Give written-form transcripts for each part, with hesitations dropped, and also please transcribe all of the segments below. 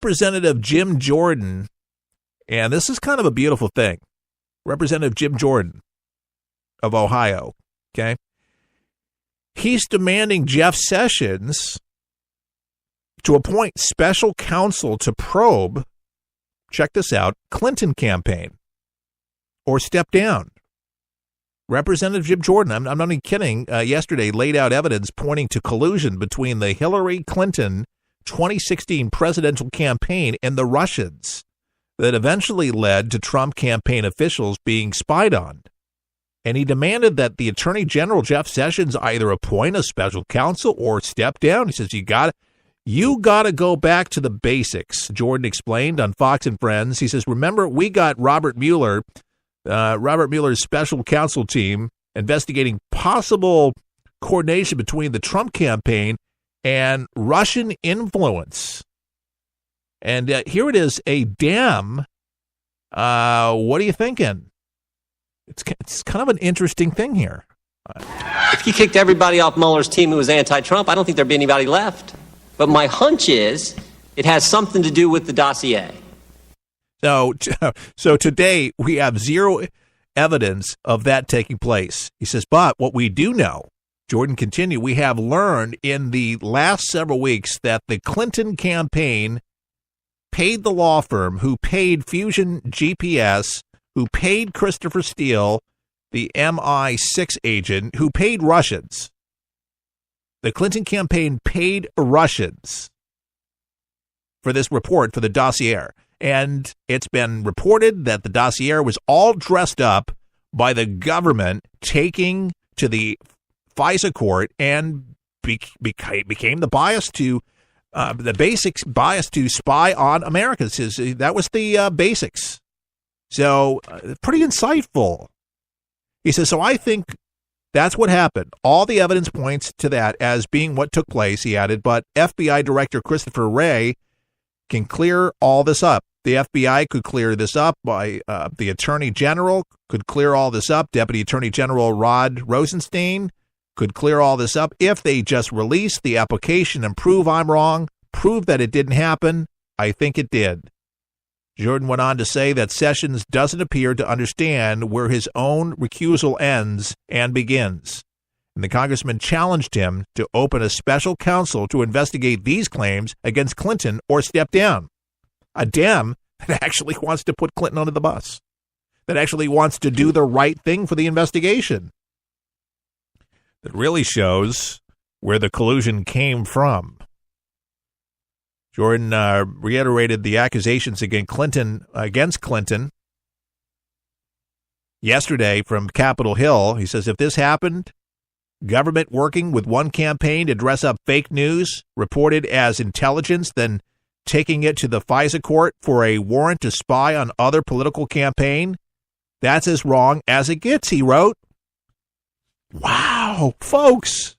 Representative Jim Jordan, and this is kind of a beautiful thing, Representative Jim Jordan of Ohio, okay? He's demanding Jeff Sessions to appoint special counsel to probe, check this out, Clinton campaign or step down. Representative Jim Jordan, I'm not even kidding, yesterday laid out evidence pointing to collusion between the Hillary Clinton 2016 presidential campaign and the Russians that eventually led to Trump campaign officials being spied on. And he demanded that the Attorney General, Jeff Sessions, either appoint a special counsel or step down. He says, you got to go back to the basics, Jordan explained on Fox and Friends. He says, remember, we got Robert Mueller's special counsel team investigating possible coordination between the Trump campaign and Russian influence. And here it is, a dem. What are you thinking? It's kind of an interesting thing here. If you kicked everybody off Mueller's team who was anti-Trump, I don't think there'd be anybody left. But my hunch is it has something to do with the dossier. So today we have zero evidence of that taking place. He says, but what we do know, Jordan continued, we have learned in the last several weeks that the Clinton campaign paid the law firm who paid Fusion GPS, who paid Christopher Steele, the MI6 agent, who paid Russians. The Clinton campaign paid Russians for this report, for the dossier. And it's been reported that the dossier was all dressed up by the government taking to the FISA court and became the bias to the basics bias to spy on Americans. That was the basics. So pretty insightful. He says, so I think that's what happened. All the evidence points to that as being what took place, he added, but FBI Director Christopher Wray can clear all this up. The FBI could clear this up by the Attorney General could clear all this up. Deputy Attorney General Rod Rosenstein could clear all this up if they just release the application and prove I'm wrong, prove that it didn't happen. I think it did. Jordan went on to say that Sessions doesn't appear to understand where his own recusal ends and begins. And the congressman challenged him to open a special counsel to investigate these claims against Clinton or step down. A Dem that actually wants to put Clinton under the bus, that actually wants to do the right thing for the investigation, that really shows where the collusion came from. Jordan reiterated the accusations against Clinton yesterday from Capitol Hill. He says, if this happened, government working with one campaign to dress up fake news reported as intelligence, then taking it to the FISA court for a warrant to spy on other political campaign, that's as wrong as it gets, he wrote. Wow, folks,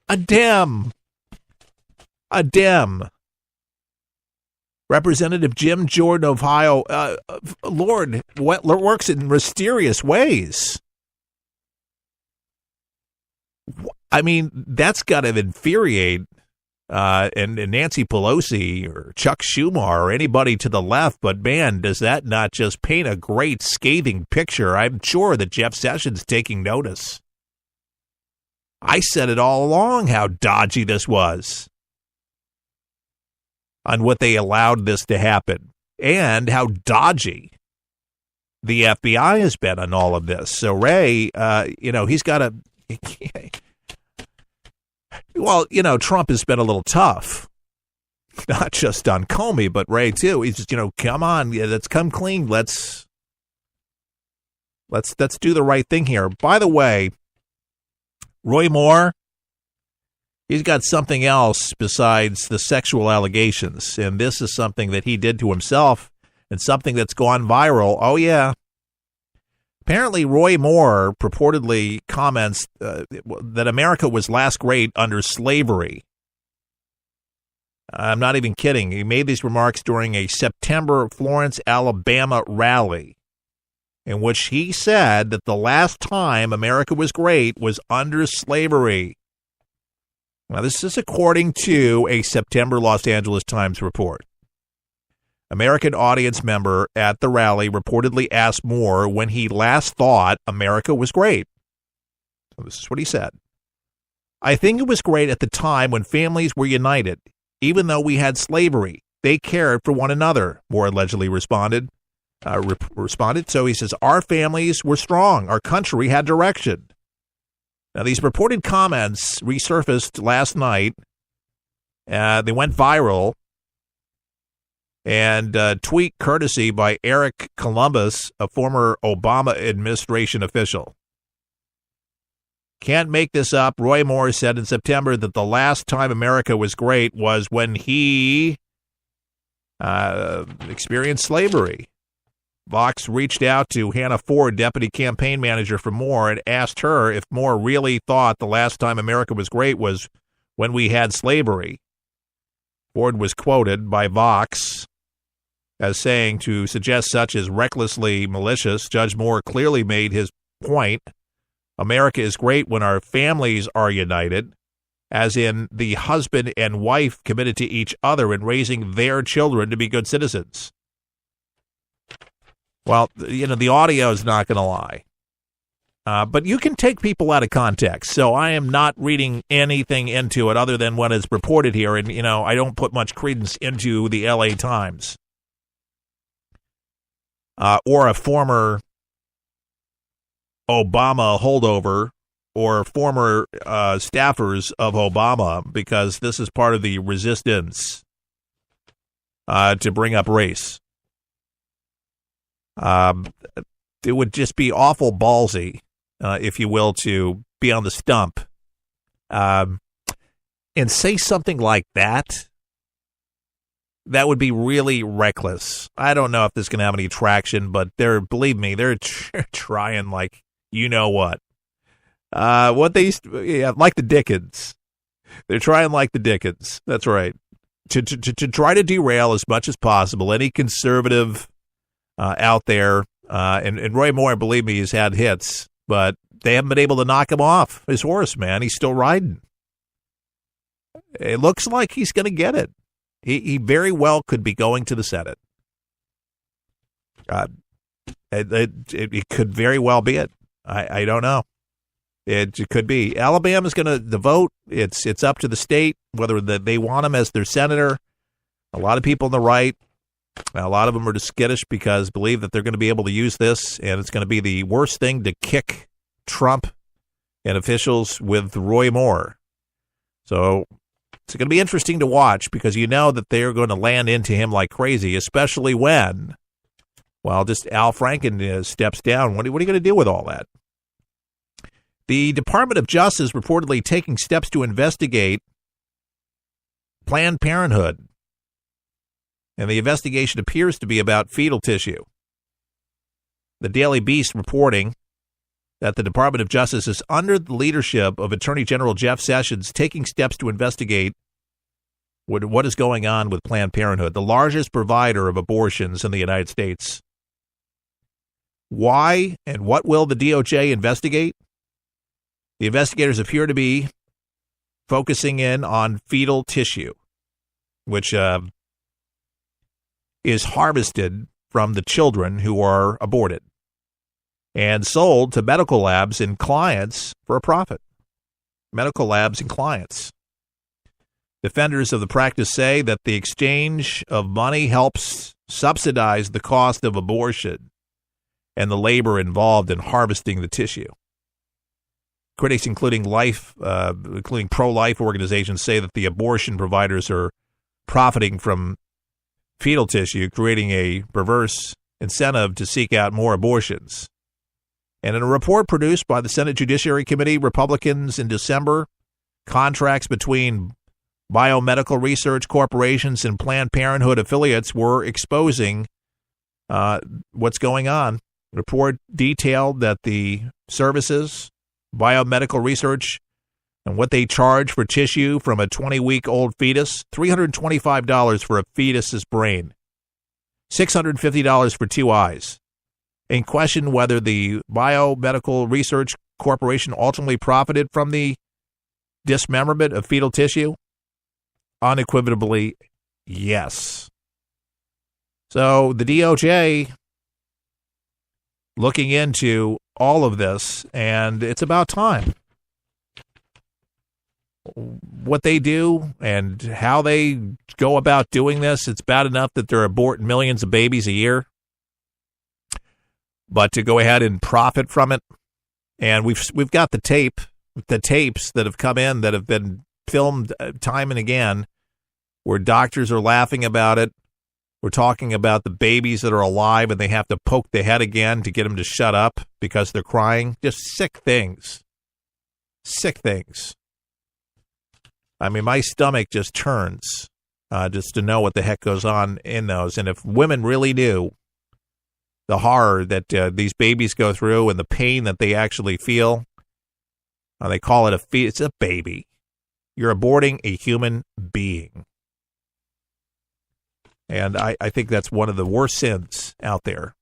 a Dem. Representative Jim Jordan of Ohio, Lord, works in mysterious ways. I mean, that's got to infuriate and Nancy Pelosi or Chuck Schumer or anybody to the left. But, man, does that not just paint a great scathing picture? I'm sure that Jeff Sessions is taking notice. I said it all along how dodgy this was, on what they allowed this to happen, and how dodgy the FBI has been on all of this. So Ray, he's got to, well, Trump has been a little tough, not just on Comey, but Ray too. He's just, come on, let's come clean. Let's do the right thing here. By the way, Roy Moore, he's got something else besides the sexual allegations, and this is something that he did to himself and something that's gone viral. Oh, yeah. Apparently, Roy Moore purportedly comments that America was last great under slavery. I'm not even kidding. He made these remarks during a September Florence, Alabama rally, in which he said that the last time America was great was under slavery. Now, this is according to a September Los Angeles Times report. American audience member at the rally reportedly asked Moore when he last thought America was great. So this is what he said. I think it was great at the time when families were united, even though we had slavery. They cared for one another, Moore allegedly responded. So he says, our families were strong. Our country had direction. Now, these reported comments resurfaced last night. They went viral. And tweet courtesy by Eric Columbus, a former Obama administration official. Can't make this up. Roy Moore said in September that the last time America was great was when he experienced slavery. Vox reached out to Hannah Ford, deputy campaign manager for Moore, and asked her if Moore really thought the last time America was great was when we had slavery. Ford was quoted by Vox as saying to suggest such as recklessly malicious. Judge Moore clearly made his point. America is great when our families are united, as in the husband and wife committed to each other in raising their children to be good citizens. Well, the audio is not going to lie. But you can take people out of context, so I am not reading anything into it other than what is reported here, and, I don't put much credence into the L.A. Times or a former Obama holdover or former staffers of Obama, because this is part of the resistance to bring up race. It would just be awful ballsy, if you will, to be on the stump and say something like that. That would be really reckless. I don't know if this can have any traction, but believe me, they're trying like you know what. Like the Dickens. They're trying like the Dickens. That's right. To try to derail as much as possible any conservative out there. And Roy Moore, believe me, has had hits, but they haven't been able to knock him off his horse, man. He's still riding. It looks like he's going to get it. He very well could be going to the Senate. It could very well be it. I don't know. It could be. Alabama's going to vote. It's up to the state whether they want him as their senator. A lot of people on the right, a lot of them are just skittish because believe that they're going to be able to use this, and it's going to be the worst thing to kick Trump and officials with Roy Moore. So it's going to be interesting to watch because you know that they're going to land into him like crazy, especially when, just Al Franken steps down. What are you going to do with all that? The Department of Justice reportedly taking steps to investigate Planned Parenthood. And the investigation appears to be about fetal tissue. The Daily Beast reporting that the Department of Justice is under the leadership of Attorney General Jeff Sessions taking steps to investigate what is going on with Planned Parenthood, the largest provider of abortions in the United States. Why and what will the DOJ investigate? The investigators appear to be focusing in on fetal tissue, which is harvested from the children who are aborted and sold to medical labs and clients for a profit. Medical labs and clients. Defenders of the practice say that the exchange of money helps subsidize the cost of abortion and the labor involved in harvesting the tissue. Critics, including pro-life organizations, say that the abortion providers are profiting from fetal tissue, creating a perverse incentive to seek out more abortions. And in a report produced by the Senate Judiciary Committee, Republicans in December, contracts between biomedical research corporations and Planned Parenthood affiliates were exposing what's going on. The report detailed that the services, biomedical research, and what they charge for tissue from a 20-week-old fetus, $325 for a fetus's brain, $650 for 2 eyes. In question whether the Biomedical Research Corporation ultimately profited from the dismemberment of fetal tissue, unequivocally, yes. So the DOJ looking into all of this, and it's about time. What they do and how they go about doing this, it's bad enough that they're aborting millions of babies a year. But to go ahead and profit from it, and we've got the tapes that have come in that have been filmed time and again, where doctors are laughing about it. We're talking about the babies that are alive and they have to poke the head again to get them to shut up because they're crying. Just sick things. Sick things. I mean, my stomach just turns just to know what the heck goes on in those. And if women really knew the horror that these babies go through and the pain that they actually feel, they call it it's a baby. You're aborting a human being. And I think that's one of the worst sins out there,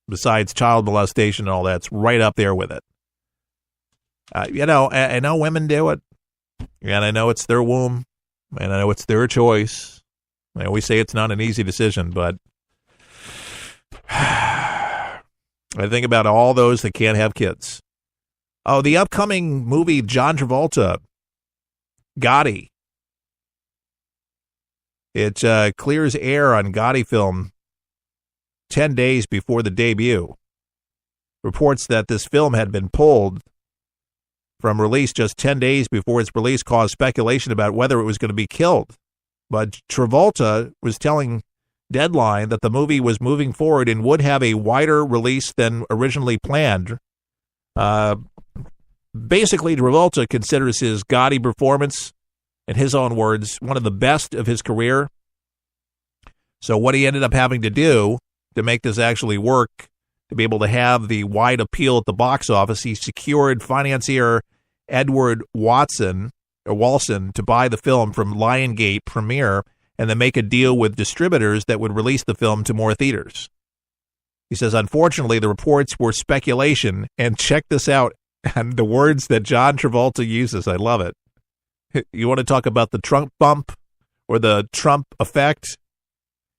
besides child molestation and all that. It's right up there with it. I know women do it, and I know it's their womb, and I know it's their choice. I always say it's not an easy decision, but I think about all those that can't have kids. Oh, the upcoming movie, John Travolta, Gotti. It clears air on Gotti film 10 days before the debut. Reports that this film had been pulled from release just 10 days before its release caused speculation about whether it was going to be killed. But Travolta was telling Deadline that the movie was moving forward and would have a wider release than originally planned. Basically, Travolta considers his Gotti performance, in his own words, one of the best of his career. So what he ended up having to do to make this actually work, to be able to have the wide appeal at the box office, he secured financier Edward Walson to buy the film from Lionsgate Premiere and then make a deal with distributors that would release the film to more theaters. He says, unfortunately, the reports were speculation, and check this out, and the words that John Travolta uses, I love it. You want to talk about the Trump bump or the Trump effect?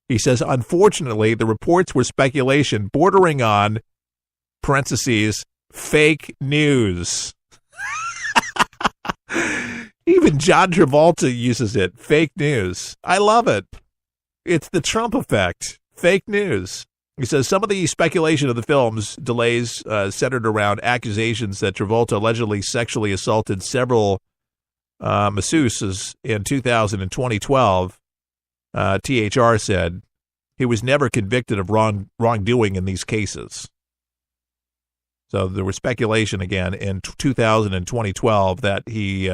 He says, unfortunately, the reports were speculation bordering on, parentheses, fake news. Even John Travolta uses it. Fake news. I love it. It's the Trump effect. Fake news. He says some of the speculation of the film's delays centered around accusations that Travolta allegedly sexually assaulted several masseuses in 2012. THR said he was never convicted of wrongdoing in these cases. So there was speculation again in 2012 that he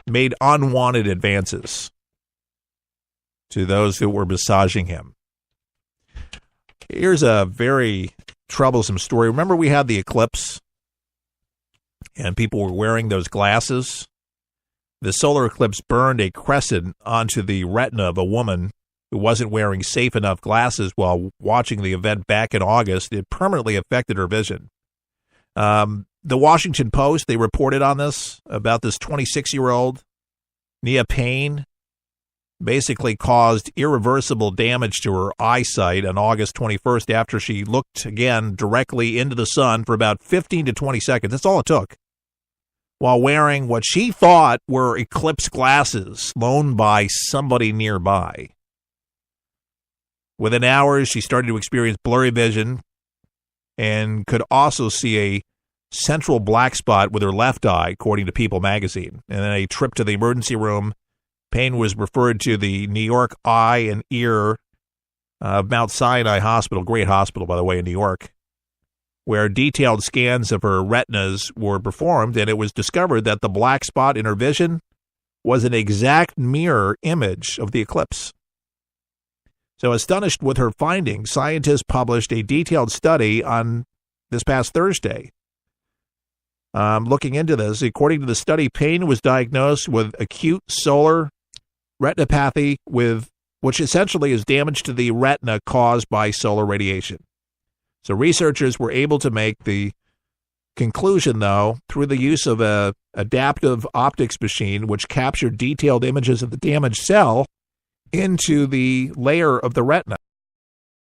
made unwanted advances to those who were massaging him. Here's a very troublesome story. Remember we had the eclipse and people were wearing those glasses? The solar eclipse burned a crescent onto the retina of a woman who wasn't wearing safe enough glasses while watching the event back in August. It permanently affected her vision. The Washington Post, they reported on this, about this 26-year-old, Nia Payne, basically caused irreversible damage to her eyesight on August 21st after she looked again directly into the sun for about 15 to 20 seconds. That's all it took. While wearing what she thought were eclipse glasses loaned by somebody nearby. Within hours, she started to experience blurry vision and could also see a central black spot with her left eye, according to People magazine. And then a trip to the emergency room. Payne was referred to the New York Eye and Ear Mount Sinai Hospital, great hospital, by the way, in New York, where detailed scans of her retinas were performed, and it was discovered that the black spot in her vision was an exact mirror image of the eclipse. So astonished with her findings, scientists published a detailed study on this past Thursday. Looking into this, according to the study, Payne was diagnosed with acute solar retinopathy, which essentially is damage to the retina caused by solar radiation. So researchers were able to make the conclusion, though, through the use of an adaptive optics machine, which captured detailed images of the damaged cell into the layer of the retina.